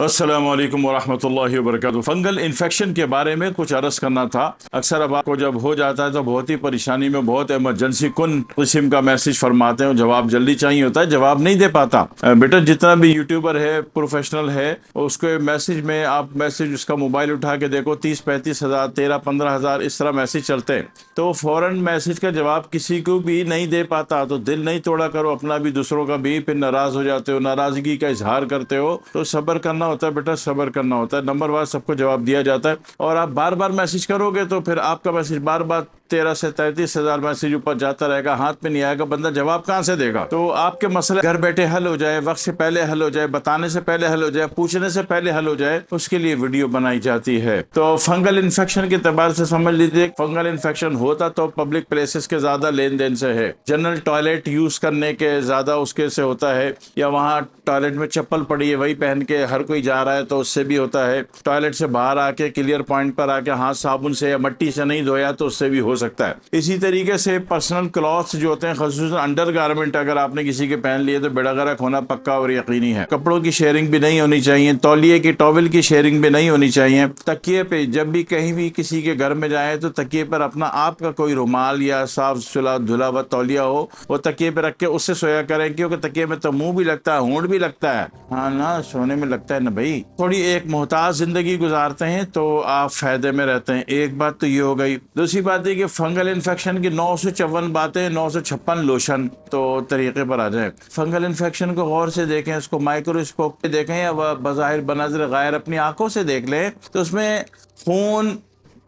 अस्सलाम वालेकुम वरहमतुल्लाहि वबरकातुहू। फंगल इन्फेक्शन के बारे में कुछ अर्ज करना था। अक्सर अब आपको जब हो जाता है तो बहुत ही परेशानी में, बहुत इमरजेंसी कुन किस्म का मैसेज फरमाते हैं, जवाब जल्दी चाहिए होता है, जवाब नहीं दे पाता। बेटा जितना भी यूट्यूबर है, प्रोफेशनल है, उसके मैसेज में आप मैसेज उसका मोबाइल उठा के देखो, 30-35 हज़ार, 13-15 हज़ार इस तरह मैसेज चलते हैं। तो फौरन मैसेज का जवाब किसी को भी नहीं दे पाता। तो दिल नहीं तोड़ा करो अपना भी, दूसरों का भी। फिर नाराज हो जाते हो, नाराजगी का इजहार करते हो, तो सब्र करना होता है बेटा, सब्र करना होता है। नंबर वार सबको जवाब दिया जाता है। और आप बार बार मैसेज करोगे तो फिर आपका मैसेज बार बार 13 से 33 हज़ार मैसेज ऊपर जाता रहेगा, हाथ में नहीं आएगा, बंदा जवाब कहाँ से देगा। तो आपके मसले घर बैठे हल हो जाए, वक्त से पहले हल हो जाए, बताने से पहले हल हो जाए, पूछने से पहले हल हो जाए, उसके लिए वीडियो बनाई जाती है। तो फंगल इन्फेक्शन के एतबार से समझ लीजिए, फंगल इन्फेक्शन होता तो पब्लिक प्लेसेस के ज्यादा लेन देन से है, जनरल टॉयलेट यूज करने के ज्यादा उसके से होता है, या वहाँ टॉयलेट में चप्पल पड़ी है वही पहन के हर कोई जा रहा है तो उससे भी होता है। टॉयलेट से बाहर आके क्लियर पॉइंट पर आके हाथ साबुन से या मट्टी से नहीं धोया तो उससे भी हो सकता है। इसी तरीके से पर्सनल क्लॉथ्स जो होते हैं, खसूसन अंडर गारमेंट अगर आपने किसी के पहन लिए तो बेड़ा गर्क होना पक्का और यकीनी है। कपड़ों की शेयरिंग भी नहीं होनी चाहिए, तौलिए की टॉवल की शेयरिंग भी नहीं होनी चाहिए। तकिए पे जब भी कहीं भी किसी के घर में जाए तो तकिए पर अपना आपका कोई रुमाल या साफ सुला धुला हुआ तौलिया हो, वो तकिए पे रख के उससे सोया करें, क्योंकि तकिए में तो मुंह भी लगता है, होंठ भी लगता है, हाँ ना, सोने में लगता है ना भाई। थोड़ी एक मोहताज जिंदगी गुजारते हैं तो आप फायदे में रहते हैं। एक बात तो ये हो गई। दूसरी बात है कि फंगल इन्फेक्शन की 954 बातें, 956 लोशन। तो तरीके पर आ जाए, फंगल इन्फेक्शन को गौर से देखें, उसको माइक्रोस्कोप पे देखें या बज़ाहिर बनाज़िर गायर अपनी आंखों से देख लें, तो उसमें खून,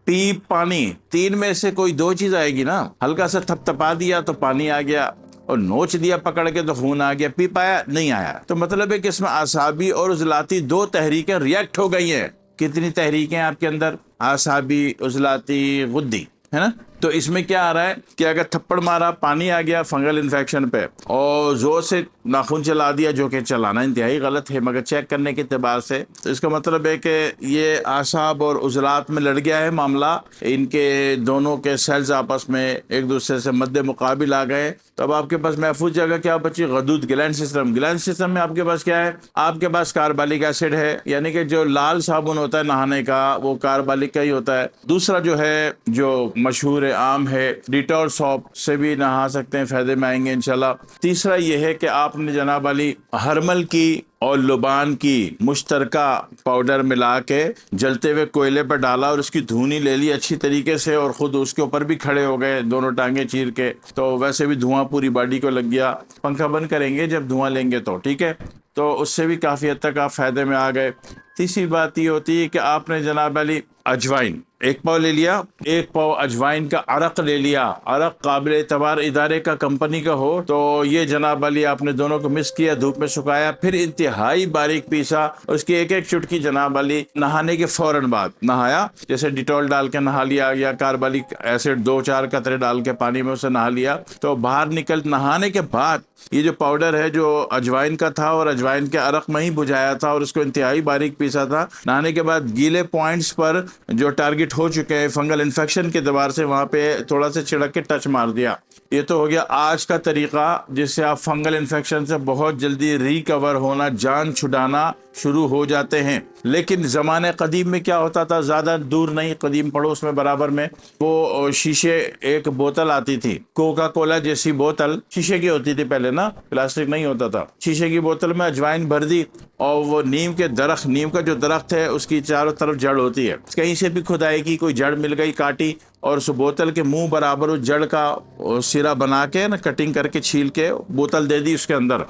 पीप, पानी, तीन में से कोई दो चीज आएगी ना। हल्का सा थपथपा दिया तो पानी आ गया, और नोच दिया पकड़ के तो खून आ गया। पी पाया नहीं आया। तो मतलब है कि इसमें आसाबी और उजलाती दो तहरीकें रिएक्ट हो गई हैं। कितनी तहरीकें आपके अंदर, आसाबी, उजलाती, गुद्दी, है ना। तो इसमें क्या आ रहा है कि अगर थप्पड़ मारा, पानी आ गया फंगल इन्फेक्शन पे, और जोर से नाखून चला दिया, जो कि चलाना इंतहाई गलत है मगर चेक करने के एतबार से, तो इसका मतलब है कि ये आसाब और उजलात में लड़ गया है मामला। इनके दोनों के सेल्स आपस में एक दूसरे से मद्दे मुकाबिल आ गए। तो अब आपके पास महफूज जगह क्या बची, गदूद, ग्लैंड सिस्टम। ग्लैंड सिस्टम में आपके पास क्या है, आपके पास कार्बोलिक एसिड है, यानी कि जो लाल साबुन होता है नहाने का वो कार्बोलिक का ही होता है। दूसरा जो है, जो मशहूर आम है, डिटॉल सॉप से भी नहा सकते हैं, फायदे में आएंगे इंशाल्लाह। तीसरा यह है कि आपने जनाब अली हरमल की और लुबान की मुश्तरका पाउडर मिला के जलते हुए कोयले पर डाला और उसकी धुनी ले ली अच्छी तरीके से, और खुद उसके ऊपर भी खड़े हो गए दोनों टांगे चीर के, तो वैसे भी धुआं पूरी बॉडी को लग गया। पंखा बंद करेंगे जब धुआं लेंगे तो ठीक है, तो उससे भी काफ़ी हद तक आप फायदे में आ गए। तीसरी बात ये होती है कि आपने जनाब अली अजवाइन 1 पाव ले लिया, 1 पाव अजवाइन का अरक ले लिया। अरक काबिल एतबार इदारे का, कंपनी का हो, तो ये जनाब अली आपने दोनों को मिक्स किया, धूप में सुखाया, फिर इंतहाई बारीक पीसा। उसकी एक एक चुटकी जनाब अली नहाने के फौरन बाद नहाया, जैसे डिटॉल डाल के नहा लिया या कार्बोलिक एसिड 2-4 कतरे डाल के पानी में उसे नहा लिया। तो बाहर निकल नहाने के बाद ये जो पाउडर है जो अजवाइन का था और अजवाइन के अरक में ही बुझाया था और उसको इंतहाई बारीक पीसा था, नहाने के बाद गीले पॉइंट्स पर जो टारगेट हो चुके हैं फंगल इन्फेक्शन के दबार से, वहां पे थोड़ा सा छिड़क के टच मार दिया। ये तो हो गया आज का तरीका जिससे आप फंगल इन्फेक्शन से बहुत जल्दी रिकवर होना, जान छुड़ाना शुरू हो जाते हैं। लेकिन ज़माने कदीम में क्या होता था, ज़्यादा दूर नहीं, कदीम पड़ोस में बराबर में वो शीशे एक बोतल आती थी, कोका कोला जैसी बोतल, शीशे की होती थी पहले ना, प्लास्टिक नहीं होता था। शीशे की बोतल में अजवाइन भर दी, और वो नीम के दरख्त, नीम का जो दरख्त है उसकी चारों तरफ जड़ होती है, कहीं से भी खुदाई की, कोई जड़ मिल गई काटी, और उस बोतल के मुंह बराबर उस जड़ का सिरा बना के ना, कटिंग करके छील के बोतल दे दी उसके अंदर,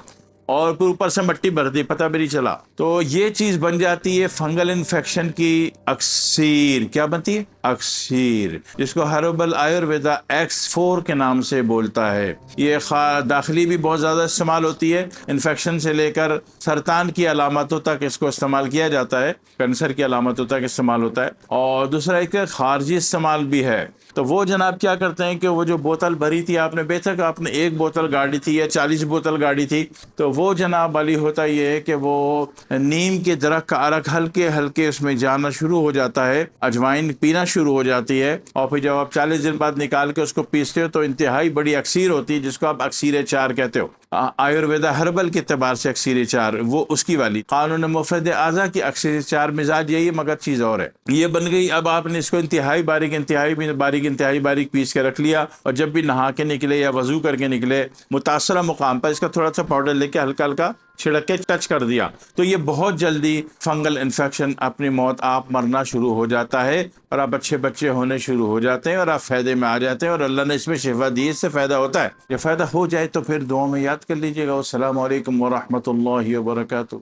और फिर ऊपर से मिट्टी भर दी, पता भी नहीं चला। तो ये चीज बन जाती है फंगल इन्फेक्शन की अक्सीर। क्या बनती है, अक्सीर, जिसको हर्बल आयुर्वेदा X4 के नाम से बोलता है। ये दाखिली भी बहुत ज्यादा इस्तेमाल होती है, इन्फेक्शन से लेकर सरतान की अलामतों तक इसको इस्तेमाल किया जाता है, कैंसर की अलामतों तक इस्तेमाल होता है। और दूसरा एक खारजी इस्तेमाल भी है। तो वो जनाब क्या करते हैं कि वो जो बोतल भरी थी आपने, बेशक आपने 1 बोतल गाड़ी थी या 40 बोतल गाड़ी थी, तो वो जनाब अली होता ये है कि वो नीम के दरख्त का अरक हल्के हल्के उसमें जाना शुरू हो जाता है, अजवाइन पीना शुरू हो जाती है, और फिर जब आप 40 दिन बाद निकाल के उसको पीसते हो तो इंतहाई बड़ी अक्सीर होती है, जिसको आप अक्सीर चार कहते हो। آیورویدا ہربل کے اعتبار سے اکثیر چار وہ اس کی والی قانون مفرد اعضا کی اکثیر چار مزاج یہی مگر چیز اور ہے، یہ بن گئی۔ اب آپ نے اس کو انتہائی باریک پیس کے رکھ لیا، اور جب بھی نہا کے نکلے یا وضو کر کے نکلے متاثرہ مقام پر اس کا تھوڑا سا پاؤڈر لے کے ہلکا ہلکا چھڑک کے ٹچ کر دیا، تو یہ بہت جلدی فنگل انفیکشن اپنی موت آپ مرنا شروع ہو جاتا ہے، اور آپ اچھے بچے ہونے شروع ہو جاتے ہیں، اور آپ فائدے میں آ جاتے ہیں، اور اللہ نے اس میں شفا دی، اس سے فائدہ ہوتا ہے۔ یہ فائدہ ہو جائے تو پھر دعا میں یاد کر لیجیے گا۔ السلام علیکم ورحمۃ اللہ وبرکاتہ۔